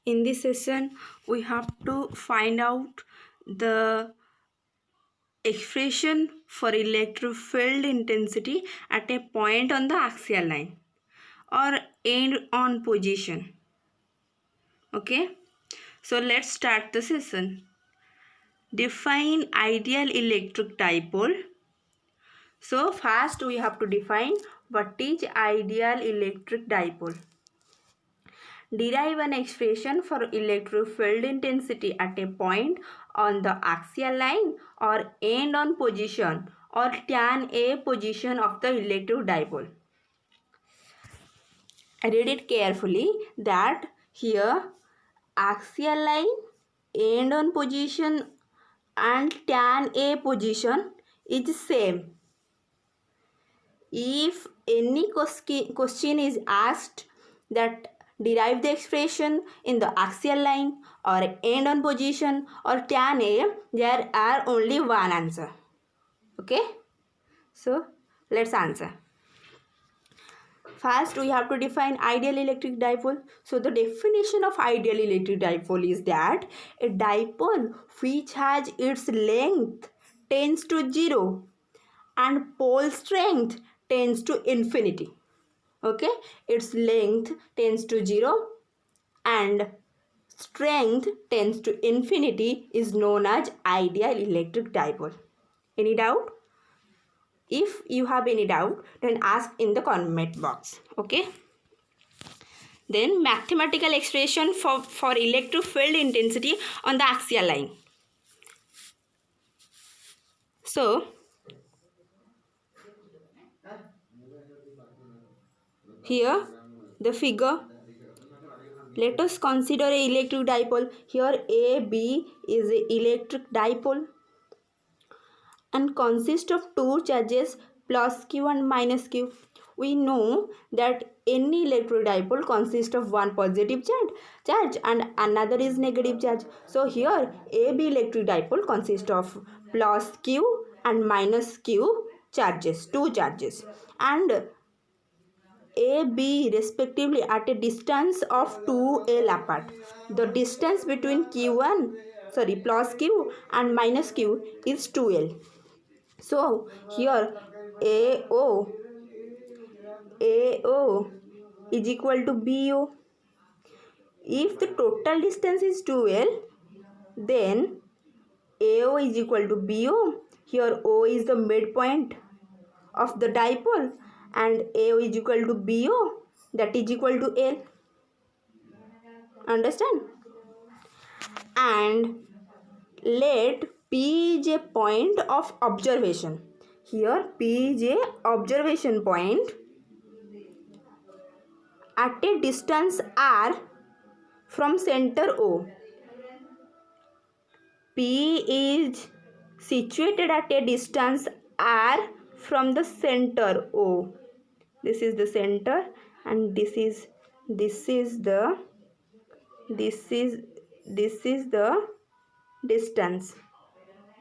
In this session, we have to find out the expression for electric field intensity at a point on the axial line or end on position. Okay, so let's start the session. Define ideal electric dipole. So first we have to define what is ideal electric dipole. Derive an expression for electric field intensity at a point on the axial line or end on position or tan A position of the electric dipole. Read it carefully that here axial line, end on position and tan A position is same. If any question is asked that derive the expression in the axial line or end on position or tan A, there are only one answer. Okay, so let's answer. First we have to define ideal electric dipole. So the definition of ideal electric dipole is that a dipole which has its length tends to 0 and pole strength tends to infinity. Okay, its length tends to 0 and strength tends to infinity is known as ideal electric dipole. Any doubt? If you have any doubt, then ask in the comment box. Okay, then mathematical expression for electric field intensity on the axial line. So here the figure, let us consider a electric dipole. Here AB is an electric dipole and consists of two charges plus q and minus q. We know that any electric dipole consists of one positive charge and another is negative charge. So here AB electric dipole consists of plus q and minus q charges, two charges, and AB respectively at a distance of 2L apart. The distance between plus Q and minus Q is 2L. So here AO is equal to BO. If the total distance is 2L, then AO is equal to BO. Here O is the midpoint of the dipole and AO is equal to BO, that is equal to L. Understand? And let P is a point of observation. Here P is a observation point at a distance R from center O. P is situated at a distance R from the center O. This is the center and this is the distance.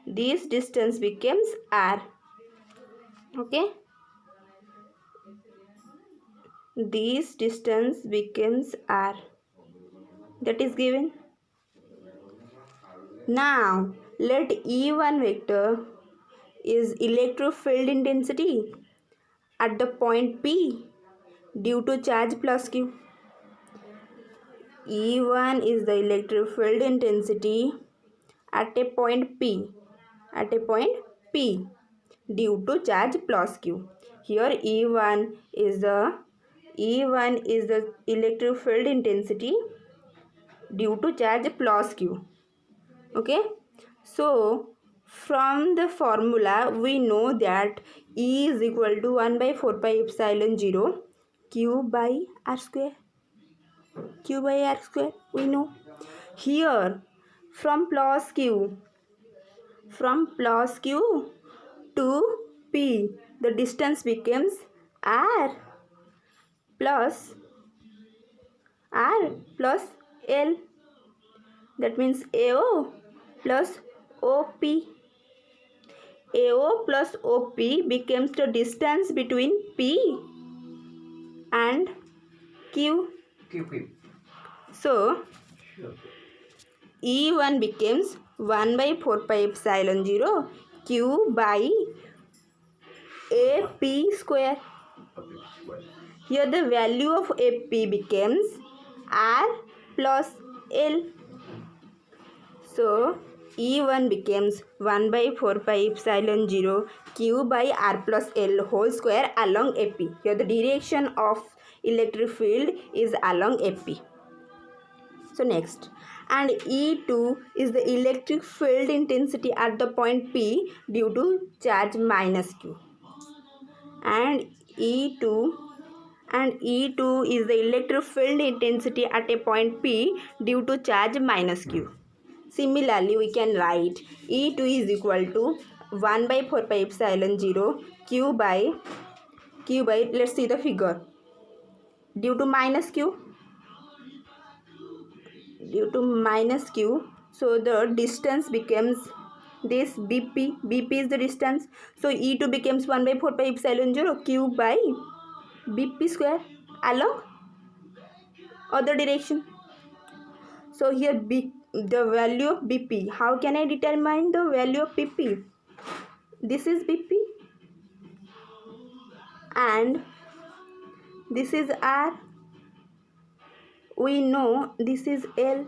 This distance becomes R. Okay, this distance becomes R, that is given. Now let E1 vector is electric field intensity at the point P due to charge plus Q. E1 is the electric field intensity at a point P due to charge plus Q. Here E1 is the electric field intensity due to charge plus Q. Okay, so from the formula we know that E is equal to 1 by 4 pi epsilon 0 Q by R square. We know. Here from plus Q to P, the distance becomes R plus L. That means AO plus OP. AO plus OP becomes the distance between P and Q. So E1 becomes 1 by 4 pi epsilon 0 q by AP square. Here the value of AP becomes R plus L. So E1 becomes 1 by 4 pi epsilon 0 q by R plus L whole square along AP. Here the direction of electric field is along AP. So next, and E2 is the electric field intensity at the point P due to charge minus Q. And E2 is the electric field intensity at a point P due to charge minus Q. Similarly, we can write E2 is equal to 1 by 4 pi epsilon 0 Q by, let's see the figure, due to minus Q, so the distance becomes this bp is the distance, so E2 becomes 1 by 4 pi epsilon 0 q by bp square along other direction. So here the value of bp, how can I determine the value of bp? This is bp and this is r, we know this is l,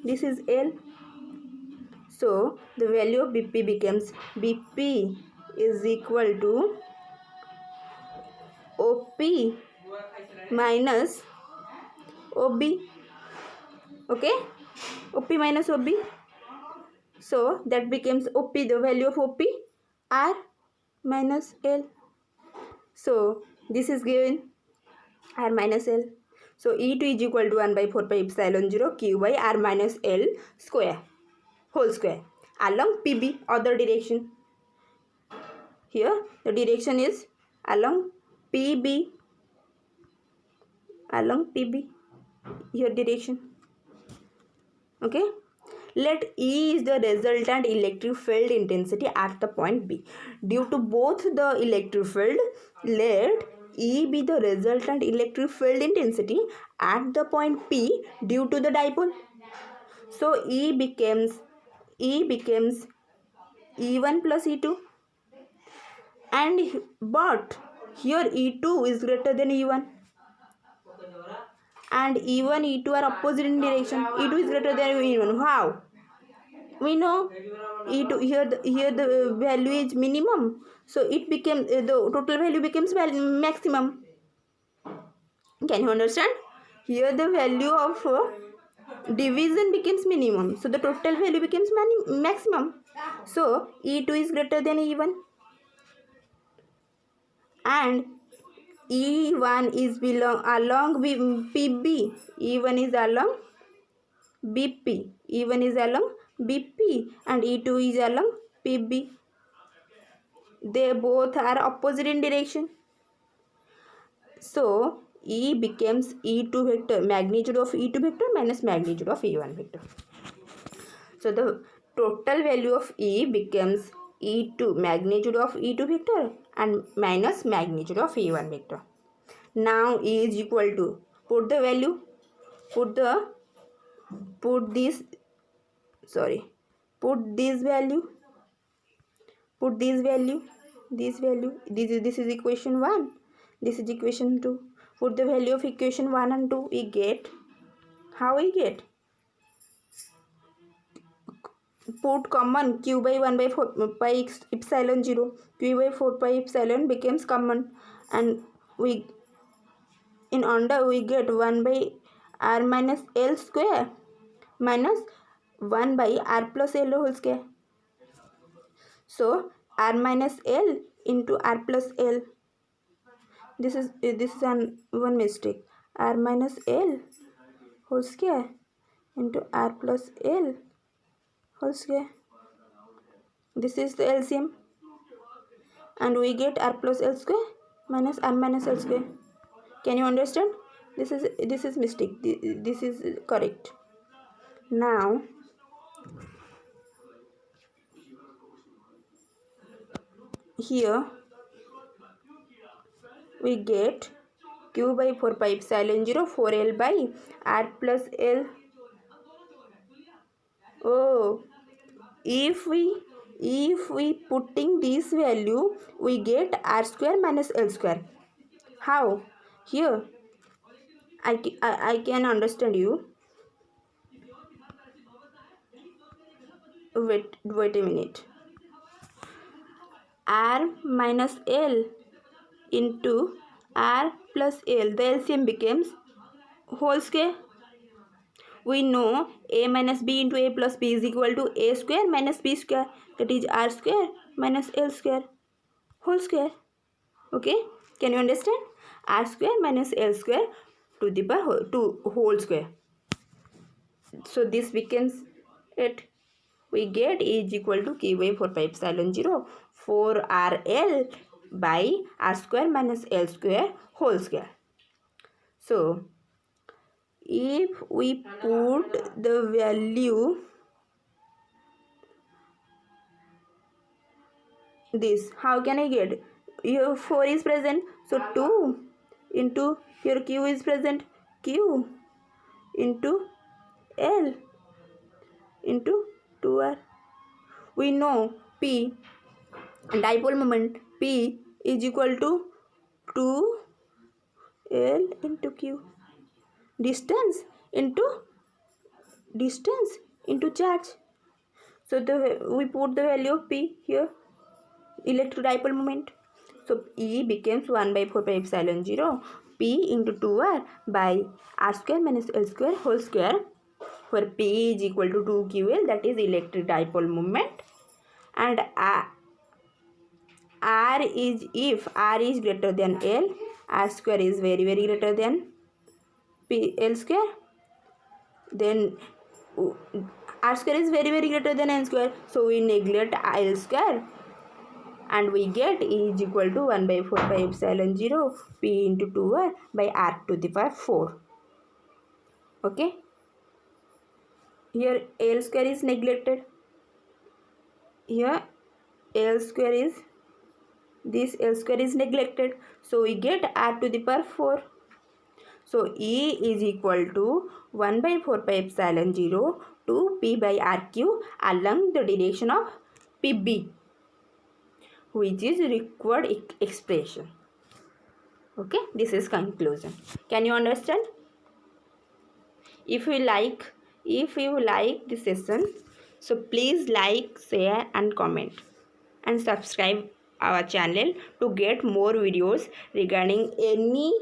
this is l. So the value of bp becomes bp is equal to OP minus OB. Okay, OP minus OB. So that becomes OP, the value of OP, R minus L. So this is given R minus L. So E2 is equal to 1 by 4 pi epsilon 0 Q by R minus L square whole square along PB other direction. Here the direction is along PB, here direction. Okay, let E is the resultant electric field intensity at the point B. Due to both the electric field, let E be the resultant electric field intensity at the point P due to the dipole. So E becomes E1 plus E2, and but here E2 is greater than E1 and E1 E2 are opposite in direction. E2 is greater than E1. How? We know E2, here the value is minimum, so it became the total value becomes maximum. Can you understand? Here the value of division becomes minimum, so the total value becomes maximum. So E2 is greater than E1 and E1 is along PB. E1 is along BP. E1 is along BP and E2 is along PB. They both are opposite in direction. So E becomes E2 vector, magnitude of E2 vector minus magnitude of E1 vector. So the total value of E becomes E2, magnitude of E2 vector and minus magnitude of E1 vector. Now E is equal to, put the value, put this value, this is equation 1, this is equation 2. Put the value of equation 1 and 2, we get, how we get? Put common q by 1 by 4 pi epsilon 0, q by 4 pi epsilon becomes common and we in under we get 1 by r minus l square minus 1 by r plus l whole square. So r minus l into r plus l, this is one mistake, r minus l whole square into r plus l whole square. This is the LCM and we get r plus l square minus r minus l square. Can you understand? This is mistake, this is correct. Now here we get q by 4 pi epsilon 0 4l by r plus l. Oh, if we putting this value, we get r square minus l square. How? Here I can understand you. Wait a minute. R minus l into r plus l, the LCM becomes whole square. We know a minus b into a plus b is equal to a square minus b square, that is r square minus l square whole square. Okay, can you understand? R square minus l square to the power to whole square. So this becomes it. We get a is equal to q by 4 pi epsilon 0 4 r l by r square minus l square whole square. So if we put the value this, how can I get? Here 4 is present, so 2 into here q is present, q into l into 2r. We know p, dipole moment p is equal to 2l into q. Distance into charge. So we put the value of p here, electrodipole moment. So E becomes 1 by 4 pi epsilon 0 P into 2R by R square minus L square whole square, where P is equal to 2QL, that is electric dipole moment, and R is, if R is greater than L, R square is very greater than L square, then R square is very greater than N square, so we neglect L square and we get E is equal to 1 by 4 pi epsilon 0 P into 2R by R to the power 4. Okay, here L square is neglected, here L square is, this L square is neglected, so we get R to the power 4. So E is equal to 1 by 4 pi epsilon 0 to P by RQ along the direction of PB, which is required expression. Okay, this is conclusion. Can you understand? If you like this session, so please like, share and comment and subscribe our channel to get more videos regarding any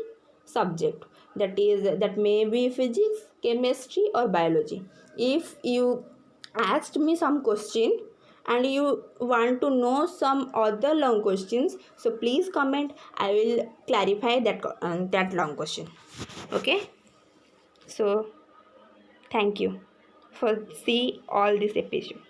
subject, that may be physics, chemistry or biology. If you asked me some question and you want to know some other long questions, so please comment. I will clarify that long question. Okay, so thank you for see all this episode.